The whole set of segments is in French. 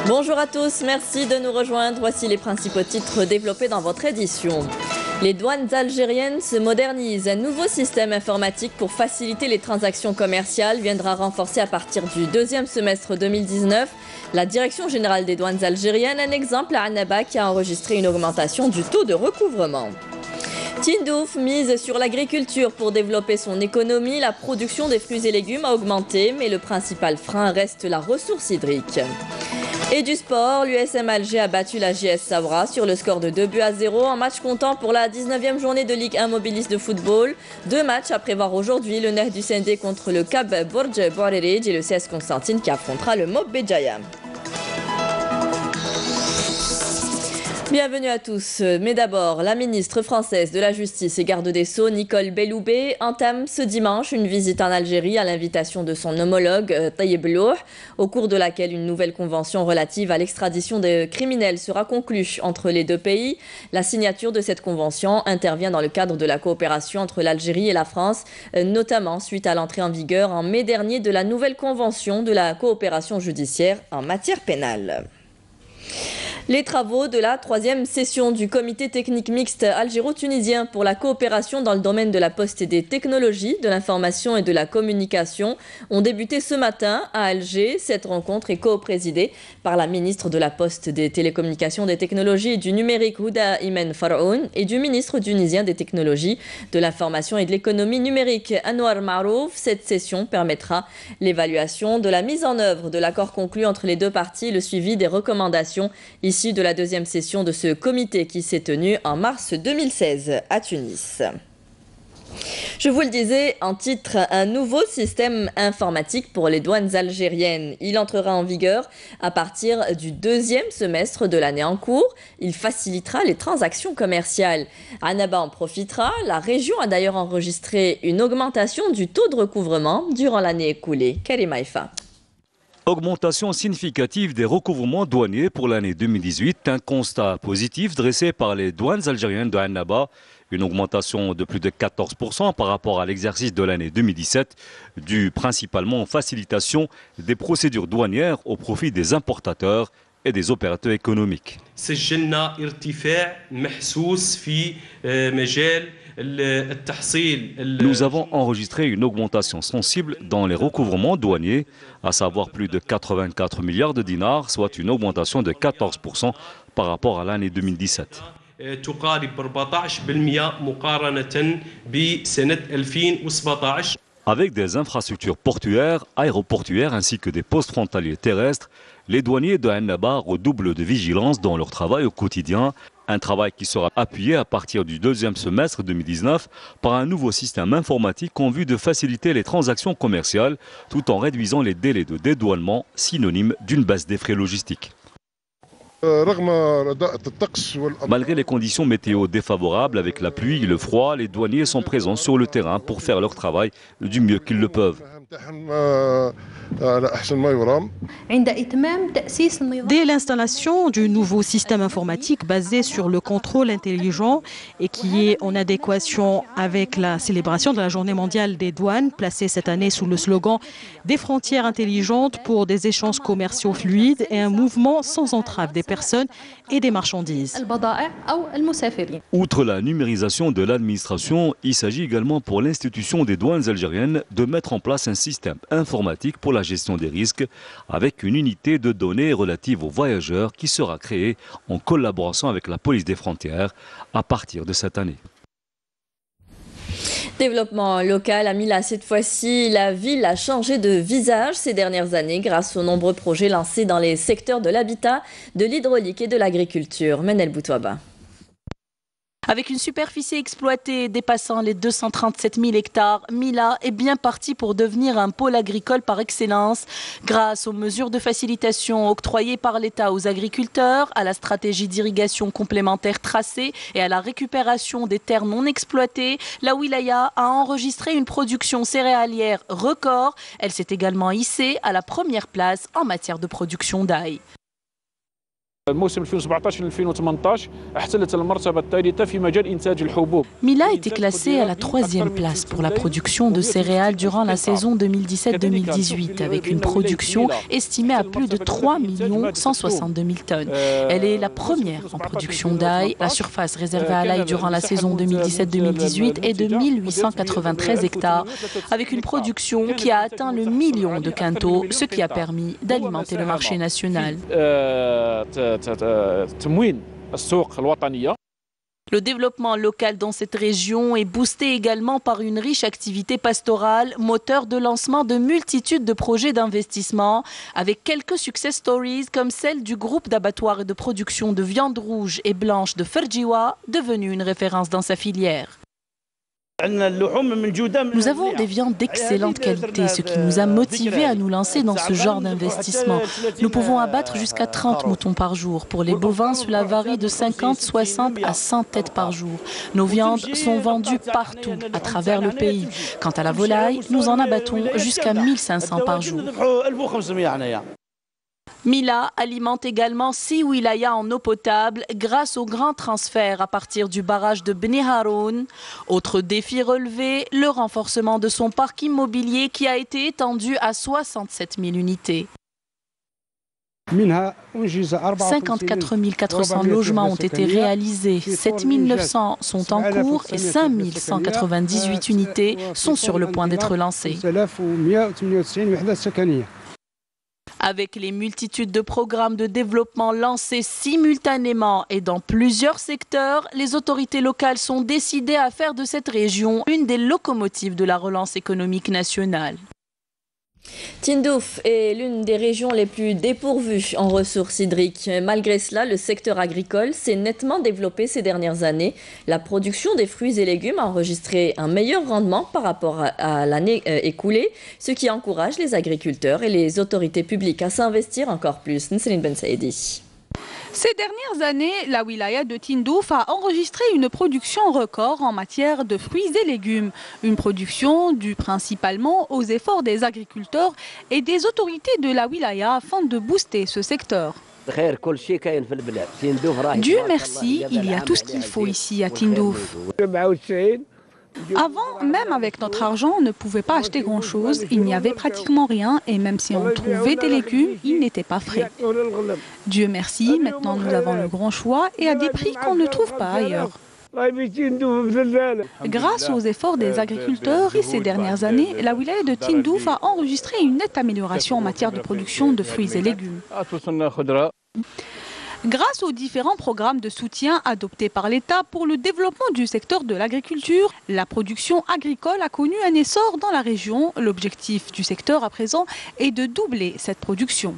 Bonjour à tous, merci de nous rejoindre. Voici les principaux titres développés dans votre édition. Les douanes algériennes se modernisent. Un nouveau système informatique pour faciliter les transactions commerciales viendra renforcer à partir du deuxième semestre 2019 la Direction générale des douanes algériennes, un exemple à Annaba qui a enregistré une augmentation du taux de recouvrement. Tindouf mise sur l'agriculture pour développer son économie. La production des fruits et légumes a augmenté, mais le principal frein reste la ressource hydrique. Et du sport, l'USM Alger a battu la JS Sabra sur le score de 2-0 en match comptant pour la 19e journée de Ligue 1 mobiliste de football. 2 matchs à prévoir aujourd'hui, le Neh du Sendé contre le Cap Bourj Bouarerij et le CS Constantine qui affrontera le Mob Béjaïa. Bienvenue à tous. Mais d'abord, la ministre française de la Justice et garde des Sceaux, Nicole Belloubet, entame ce dimanche une visite en Algérie à l'invitation de son homologue, Tayeb Louh, au cours de laquelle une nouvelle convention relative à l'extradition des criminels sera conclue entre les deux pays. La signature de cette convention intervient dans le cadre de la coopération entre l'Algérie et la France, notamment suite à l'entrée en vigueur en mai dernier de la nouvelle convention de la coopération judiciaire en matière pénale. Les travaux de la 3e session du comité technique mixte algéro-tunisien pour la coopération dans le domaine de la poste et des technologies, de l'information et de la communication ont débuté ce matin à Alger. Cette rencontre est co-présidée par la ministre de la Poste, des télécommunications, des technologies et du numérique Houda Imen Faraoun et du ministre tunisien des technologies, de l'information et de l'économie numérique Anouar Marouf. Cette session permettra l'évaluation de la mise en œuvre de l'accord conclu entre les deux parties et le suivi des recommandations issues de la 2e session de ce comité qui s'est tenue en mars 2016 à Tunis. Je vous le disais en titre, un nouveau système informatique pour les douanes algériennes. Il entrera en vigueur à partir du 2e semestre de l'année en cours. Il facilitera les transactions commerciales. Annaba en profitera. La région a d'ailleurs enregistré une augmentation du taux de recouvrement durant l'année écoulée. Karim Haïfa. Augmentation significative des recouvrements douaniers pour l'année 2018, un constat positif dressé par les douanes algériennes de Annaba, une augmentation de plus de 14% par rapport à l'exercice de l'année 2017, due principalement aux facilitations des procédures douanières au profit des importateurs et des opérateurs économiques. Nous avons enregistré une augmentation sensible dans les recouvrements douaniers, à savoir plus de 84 milliards de dinars, soit une augmentation de 14% par rapport à l'année 2017. Avec des infrastructures portuaires, aéroportuaires ainsi que des postes frontaliers terrestres, les douaniers de Annaba redoublent de vigilance dans leur travail au quotidien. Un travail qui sera appuyé à partir du 2e semestre 2019 par un nouveau système informatique en vue de faciliter les transactions commerciales tout en réduisant les délais de dédouanement, synonyme d'une baisse des frais logistiques. Malgré les conditions météo défavorables avec la pluie et le froid, les douaniers sont présents sur le terrain pour faire leur travail du mieux qu'ils le peuvent. Dès l'installation du nouveau système informatique basé sur le contrôle intelligent et qui est en adéquation avec la célébration de la Journée mondiale des douanes, placée cette année sous le slogan « Des frontières intelligentes pour des échanges commerciaux fluides et un mouvement sans entrave des personnes et des marchandises ». Outre la numérisation de l'administration, il s'agit également pour l'institution des douanes algériennes de mettre en place un système informatique pour la gestion des risques avec une unité de données relative aux voyageurs qui sera créée en collaboration avec la police des frontières à partir de cette année. Développement local, Amila, cette fois-ci, la ville a changé de visage ces dernières années grâce aux nombreux projets lancés dans les secteurs de l'habitat, de l'hydraulique et de l'agriculture. Menel Boutouaba. Avec une superficie exploitée dépassant les 237 000 hectares, Mila est bien parti pour devenir un pôle agricole par excellence grâce aux mesures de facilitation octroyées par l'État aux agriculteurs, à la stratégie d'irrigation complémentaire tracée et à la récupération des terres non exploitées. La wilaya a enregistré une production céréalière record. Elle s'est également hissée à la première place en matière de production d'ail. Mila était classée à la 3e place pour la production de céréales durant la saison 2017-2018, avec une production estimée à plus de 3 162 000 tonnes. Elle est la première en production d'ail. La surface réservée à l'ail durant la saison 2017-2018 est de 1893 hectares, avec une production qui a atteint le million de quintaux, ce qui a permis d'alimenter le marché national. Le développement local dans cette région est boosté également par une riche activité pastorale, moteur de lancement de multitudes de projets d'investissement, avec quelques success stories comme celle du groupe d'abattoirs et de production de viande rouge et blanche de Ferjiwa, devenu une référence dans sa filière. Nous avons des viandes d'excellente qualité, ce qui nous a motivés à nous lancer dans ce genre d'investissement. Nous pouvons abattre jusqu'à 30 moutons par jour. Pour les bovins, cela varie de 50, 60 à 100 têtes par jour. Nos viandes sont vendues partout, à travers le pays. Quant à la volaille, nous en abattons jusqu'à 1500 par jour. Mila alimente également 6 wilayas en eau potable grâce au grand transfert à partir du barrage de Beni Haroun. Autre défi relevé, le renforcement de son parc immobilier qui a été étendu à 67 000 unités. 54 400 logements ont été réalisés, 7 900 sont en cours et 5 198 unités sont sur le point d'être lancées. Avec les multitudes de programmes de développement lancés simultanément et dans plusieurs secteurs, les autorités locales sont décidées à faire de cette région une des locomotives de la relance économique nationale. Tindouf est l'une des régions les plus dépourvues en ressources hydriques. Malgré cela, le secteur agricole s'est nettement développé ces dernières années. La production des fruits et légumes a enregistré un meilleur rendement par rapport à l'année écoulée, ce qui encourage les agriculteurs et les autorités publiques à s'investir encore plus. Nseline Ben Saïdi. Ces dernières années, la wilaya de Tindouf a enregistré une production record en matière de fruits et légumes. Une production due principalement aux efforts des agriculteurs et des autorités de la wilaya afin de booster ce secteur. Dieu merci, il y a tout ce qu'il faut ici à Tindouf. Avant, même avec notre argent, on ne pouvait pas acheter grand-chose. Il n'y avait pratiquement rien et même si on trouvait des légumes, ils n'étaient pas frais. Dieu merci, maintenant nous avons le grand choix et à des prix qu'on ne trouve pas ailleurs. Grâce aux efforts des agriculteurs et ces dernières années, la wilaya de Tindouf a enregistré une nette amélioration en matière de production de fruits et légumes. Grâce aux différents programmes de soutien adoptés par l'État pour le développement du secteur de l'agriculture, la production agricole a connu un essor dans la région. L'objectif du secteur à présent est de doubler cette production.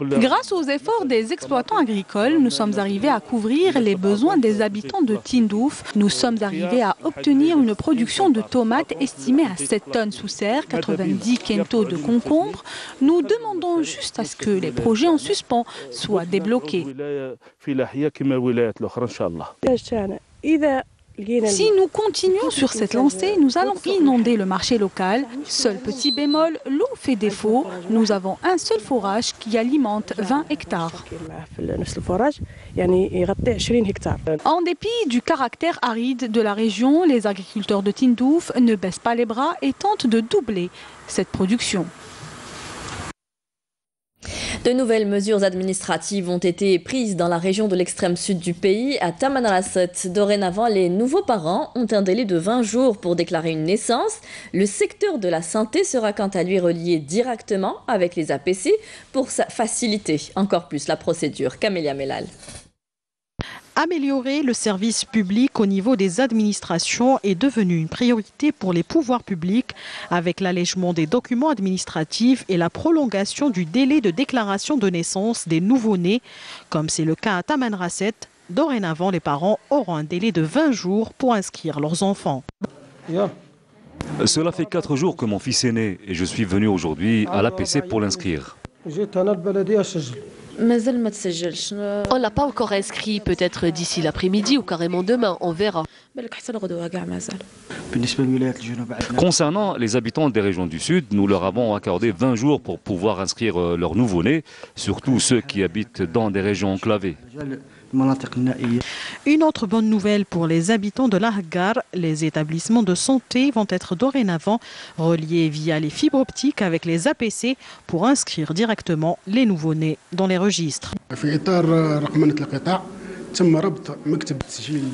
Grâce aux efforts des exploitants agricoles, nous sommes arrivés à couvrir les besoins des habitants de Tindouf. Nous sommes arrivés à obtenir une production de tomates estimée à 7 tonnes sous serre, 90 quintaux de concombres. Nous demandons juste à ce que les projets en suspens soient débloqués. Si nous continuons sur cette lancée, nous allons inonder le marché local. Seul petit bémol, l'eau fait défaut. Nous avons un seul forage qui alimente 20 hectares. En dépit du caractère aride de la région, les agriculteurs de Tindouf ne baissent pas les bras et tentent de doubler cette production. De nouvelles mesures administratives ont été prises dans la région de l'extrême sud du pays, à Tamanrasset. Dorénavant, les nouveaux parents ont un délai de 20 jours pour déclarer une naissance. Le secteur de la santé sera quant à lui relié directement avec les APC pour faciliter encore plus la procédure. Camélia Melal. Améliorer le service public au niveau des administrations est devenu une priorité pour les pouvoirs publics avec l'allègement des documents administratifs et la prolongation du délai de déclaration de naissance des nouveau-nés. Comme c'est le cas à Tamanrasset, dorénavant les parents auront un délai de 20 jours pour inscrire leurs enfants. Cela fait 4 jours que mon fils est né et je suis venu aujourd'hui à l'APC pour l'inscrire. On l'a pas encore inscrit, peut-être d'ici l'après-midi ou carrément demain, on verra. Concernant les habitants des régions du Sud, nous leur avons accordé 20 jours pour pouvoir inscrire leurs nouveau-nés, surtout ceux qui habitent dans des régions enclavées. Une autre bonne nouvelle pour les habitants de l'Ahgar, les établissements de santé vont être dorénavant reliés via les fibres optiques avec les APC pour inscrire directement les nouveau-nés dans les registres.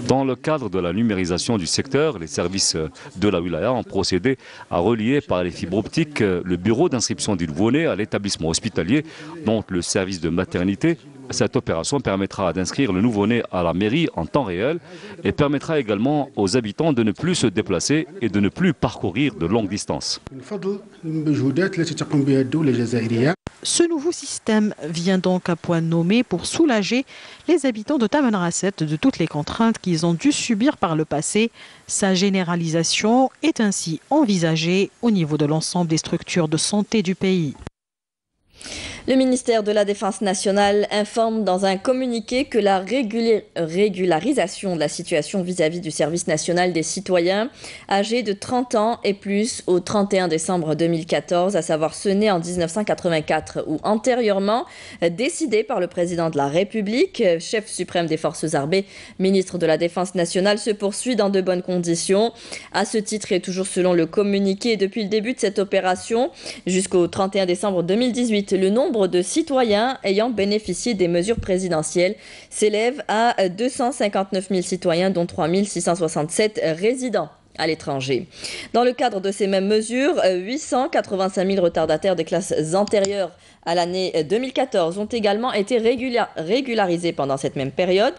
Dans le cadre de la numérisation du secteur, les services de la wilaya ont procédé à relier par les fibres optiques le bureau d'inscription du nouveau-né à l'établissement hospitalier, donc le service de maternité. Cette opération permettra d'inscrire le nouveau-né à la mairie en temps réel et permettra également aux habitants de ne plus se déplacer et de ne plus parcourir de longues distances. Ce nouveau système vient donc à point nommé pour soulager les habitants de Tamanrasset de toutes les contraintes qu'ils ont dû subir par le passé. Sa généralisation est ainsi envisagée au niveau de l'ensemble des structures de santé du pays. Le ministère de la Défense nationale informe dans un communiqué que la régularisation de la situation vis-à-vis du service national des citoyens âgés de 30 ans et plus au 31 décembre 2014, à savoir ceux nés en 1984 ou antérieurement, décidé par le président de la République, chef suprême des forces armées, ministre de la Défense nationale, se poursuit dans de bonnes conditions. À ce titre, et toujours selon le communiqué, depuis le début de cette opération jusqu'au 31 décembre 2018, le nombre de citoyens ayant bénéficié des mesures présidentielles s'élève à 259 000 citoyens, dont 3 667 résidents à l'étranger. Dans le cadre de ces mêmes mesures, 885 000 retardataires des classes antérieures à l'année 2014 ont également été régularisés pendant cette même période.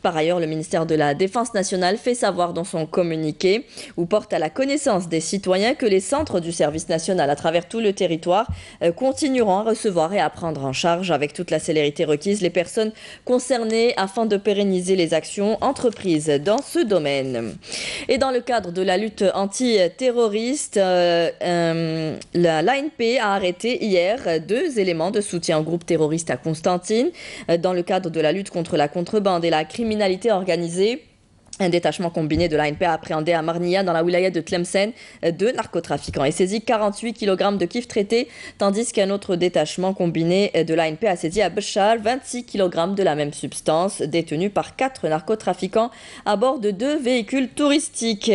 Par ailleurs, le ministère de la Défense nationale fait savoir dans son communiqué où porte à la connaissance des citoyens que les centres du service national à travers tout le territoire continueront à recevoir et à prendre en charge avec toute la célérité requise les personnes concernées afin de pérenniser les actions entreprises dans ce domaine. Et dans le cadre de la lutte antiterroriste, l'ANP a arrêté hier 2 éléments de soutien au groupe terroriste à Constantine. Dans le cadre de la lutte contre la contrebande et la criminalité organisée, un détachement combiné de l'ANP a appréhendé à Marnia, dans la wilaya de Tlemcen, 2 narcotrafiquants et saisi 48 kg de kif traité, tandis qu'un autre détachement combiné de l'ANP a saisi à Béchar 26 kg de la même substance, détenue par 4 narcotrafiquants à bord de 2 véhicules touristiques.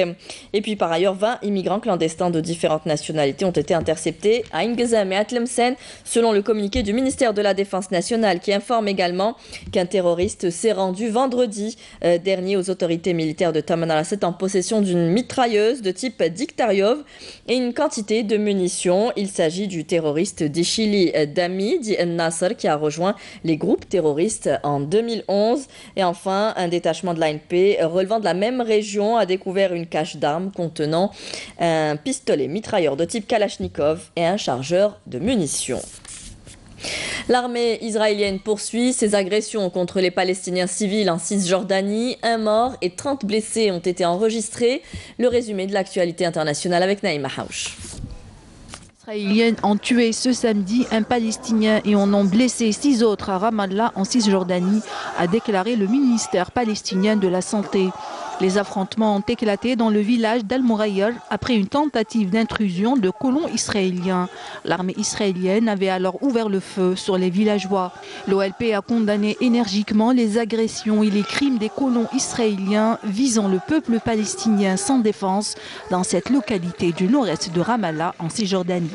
Et puis par ailleurs, 20 immigrants clandestins de différentes nationalités ont été interceptés à Ingezem et à Tlemcen, selon le communiqué du ministère de la Défense nationale, qui informe également qu'un terroriste s'est rendu vendredi dernier aux autorités militaire de Tamanrasset en possession d'une mitrailleuse de type Diktaryov et une quantité de munitions. Il s'agit du terroriste d'Ichili Dami, dit Nasser, qui a rejoint les groupes terroristes en 2011. Et enfin, un détachement de l'ANP relevant de la même région a découvert une cache d'armes contenant un pistolet mitrailleur de type Kalachnikov et un chargeur de munitions. L'armée israélienne poursuit ses agressions contre les Palestiniens civils en Cisjordanie. 1 mort et 30 blessés ont été enregistrés. Le résumé de l'actualité internationale avec Naïma Haouch. Les Israéliens ont tué ce samedi un Palestinien et en ont blessé 6 autres à Ramallah en Cisjordanie, a déclaré le ministère palestinien de la Santé. Les affrontements ont éclaté dans le village d'Al-Mourayer après une tentative d'intrusion de colons israéliens. L'armée israélienne avait alors ouvert le feu sur les villageois. L'OLP a condamné énergiquement les agressions et les crimes des colons israéliens visant le peuple palestinien sans défense dans cette localité du nord-est de Ramallah en Cisjordanie.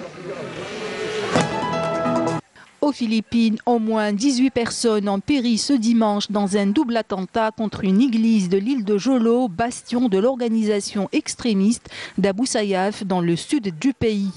Aux Philippines, au moins 18 personnes ont péri ce dimanche dans un double attentat contre une église de l'île de Jolo, bastion de l'organisation extrémiste d'Abu Sayyaf dans le sud du pays.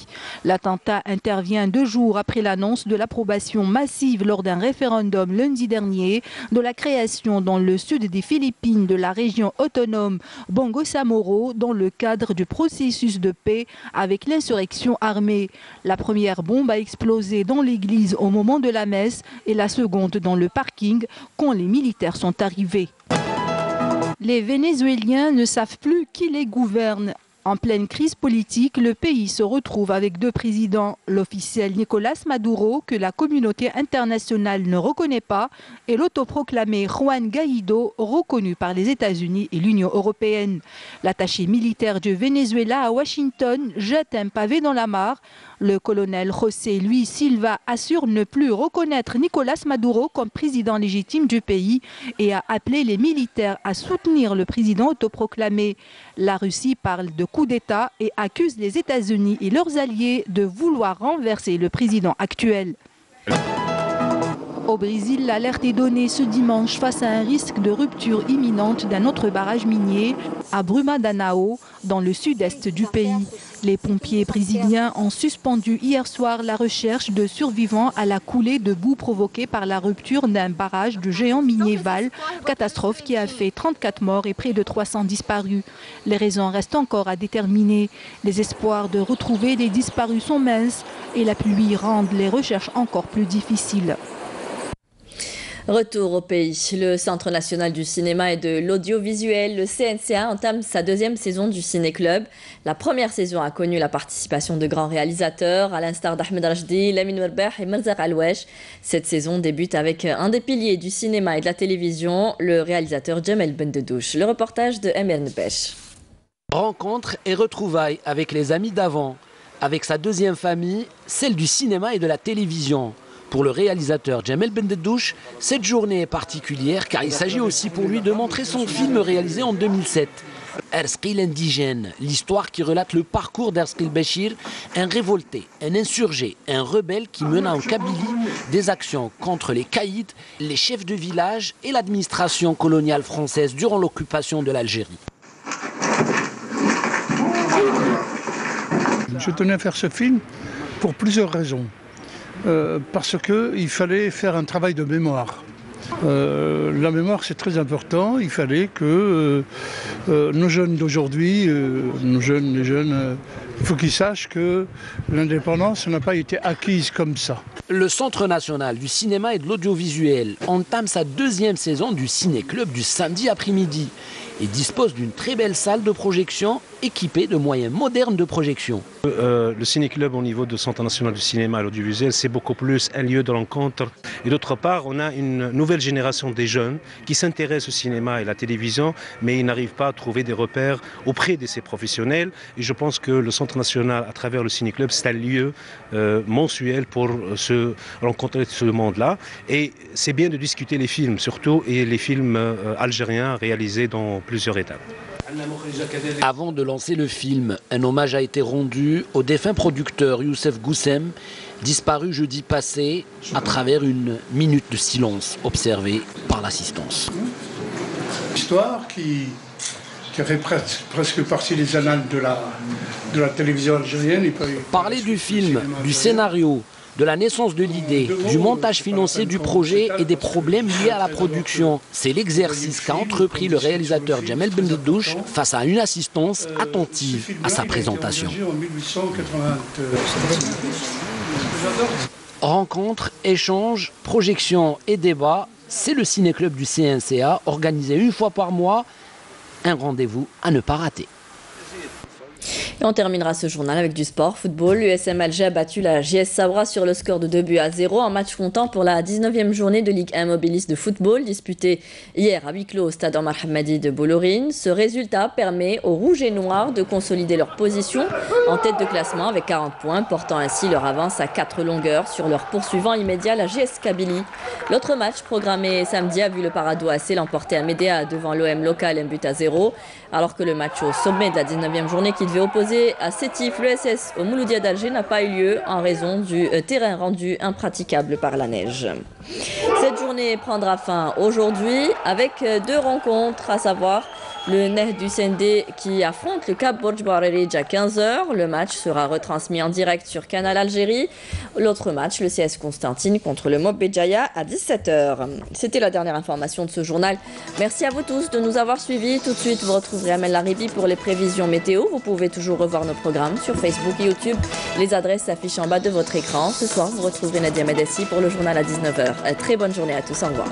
L'attentat intervient 2 jours après l'annonce de l'approbation massive lors d'un référendum lundi dernier de la création dans le sud des Philippines de la région autonome Bongo-Samoro dans le cadre du processus de paix avec l'insurrection armée. La première bombe a explosé dans l'église au moment de la messe et la seconde dans le parking quand les militaires sont arrivés. Les Vénézuéliens ne savent plus qui les gouverne. En pleine crise politique, le pays se retrouve avec deux présidents, l'officiel Nicolás Maduro, que la communauté internationale ne reconnaît pas, et l'autoproclamé Juan Guaidó, reconnu par les États-Unis et l'Union européenne. L'attaché militaire du Venezuela à Washington jette un pavé dans la mare. Le colonel José Luis Silva assure ne plus reconnaître Nicolás Maduro comme président légitime du pays et a appelé les militaires à soutenir le président autoproclamé. La Russie parle de coup d'État et accuse les États-Unis et leurs alliés de vouloir renverser le président actuel. Au Brésil, l'alerte est donnée ce dimanche face à un risque de rupture imminente d'un autre barrage minier à Brumadinho, dans le sud-est du pays. Les pompiers brésiliens ont suspendu hier soir la recherche de survivants à la coulée de boue provoquée par la rupture d'un barrage du géant minier Vale, catastrophe qui a fait 34 morts et près de 300 disparus. Les raisons restent encore à déterminer. Les espoirs de retrouver les disparus sont minces et la pluie rend les recherches encore plus difficiles. Retour au pays. Le Centre national du cinéma et de l'audiovisuel, le CNCA, entame sa deuxième saison du Ciné-Club. La première saison a connu la participation de grands réalisateurs, à l'instar d'Ahmed Rajdi, Lamine Werbeh et Merzak Aloueche. Cette saison débute avec un des piliers du cinéma et de la télévision, le réalisateur Jamel Bendedouche. Le reportage de Emir Nebech. Rencontre et retrouvailles avec les amis d'avant, avec sa deuxième famille, celle du cinéma et de la télévision. Pour le réalisateur Jamel Bendedouche, cette journée est particulière car il s'agit aussi pour lui de montrer son film réalisé en 2007. Erskil indigène, l'histoire qui relate le parcours d'Erskil Béchir, un révolté, un insurgé, un rebelle qui mena en Kabylie des actions contre les caïds, les chefs de village et l'administration coloniale française durant l'occupation de l'Algérie. Je tenais à faire ce film pour plusieurs raisons. Parce qu'il fallait faire un travail de mémoire. La mémoire, c'est très important. Il fallait que nos jeunes d'aujourd'hui, les jeunes, il faut qu'ils sachent que l'indépendance n'a pas été acquise comme ça. Le Centre national du cinéma et de l'audiovisuel entame sa deuxième saison du Ciné-Club du samedi après-midi et dispose d'une très belle salle de projection équipée de moyens modernes de projection. Le Ciné-Club au niveau du Centre national du cinéma et de l'audiovisuel, c'est beaucoup plus un lieu de rencontre. Et d'autre part, on a une nouvelle génération des jeunes qui s'intéressent au cinéma et à la télévision, mais ils n'arrivent pas à trouver des repères auprès de ces professionnels. Et je pense que le Centre national, à travers le Ciné-Club, c'est un lieu mensuel pour se rencontrer ce monde-là. Et c'est bien de discuter les films, surtout, et les films algériens réalisés dans plusieurs étapes. Avant de lancer le film, un hommage a été rendu au défunt producteur Youssef Goussem, disparu jeudi passé à travers une minute de silence observée par l'assistance. Histoire qui fait presque partie des annales de la télévision algérienne. Parler du film, du scénario, de la naissance de l'idée, du montage financier du projet et des problèmes liés à la production. C'est l'exercice qu'a entrepris le réalisateur Jamel Bendedouche face à une assistance attentive à sa présentation. Rencontres, échanges, projections et débats, c'est le Ciné-Club du CNCA, organisé une fois par mois. Un rendez-vous à ne pas rater. Et on terminera ce journal avec du sport. Football, l'USM Alger a battu la JS Sabra sur le score de 2-0 en match comptant pour la 19e journée de Ligue 1 Mobilis de football disputée hier à huis clos au stade Omar Hamadi de Bollorine. Ce résultat permet aux Rouges et Noirs de consolider leur position en tête de classement avec 40 points, portant ainsi leur avance à 4 longueurs sur leur poursuivant immédiat, la JS Kabylie. L'autre match programmé samedi a vu le Paradou AC l'emporter à Médéa devant l'OM local 1-0, alors que le match au sommet de la 19e journée qui devait opposer à Sétif l'ESS au Mouloudia d'Alger n'a pas eu lieu en raison du terrain rendu impraticable par la neige. Cette journée prendra fin aujourd'hui avec deux rencontres, à savoir le Neh du Sendé qui affronte le Cap Borj Barerij à 15h. Le match sera retransmis en direct sur Canal Algérie. L'autre match, le CS Constantine contre le Mob Béjaïa à 17h. C'était la dernière information de ce journal. Merci à vous tous de nous avoir suivis. Tout de suite, vous retrouverez Amel Laribi pour les prévisions météo. Vous pouvez toujours revoir nos programmes sur Facebook et YouTube. Les adresses s'affichent en bas de votre écran. Ce soir, vous retrouverez Nadia Medessi pour le journal à 19h. Très bonne journée à tous. Au revoir.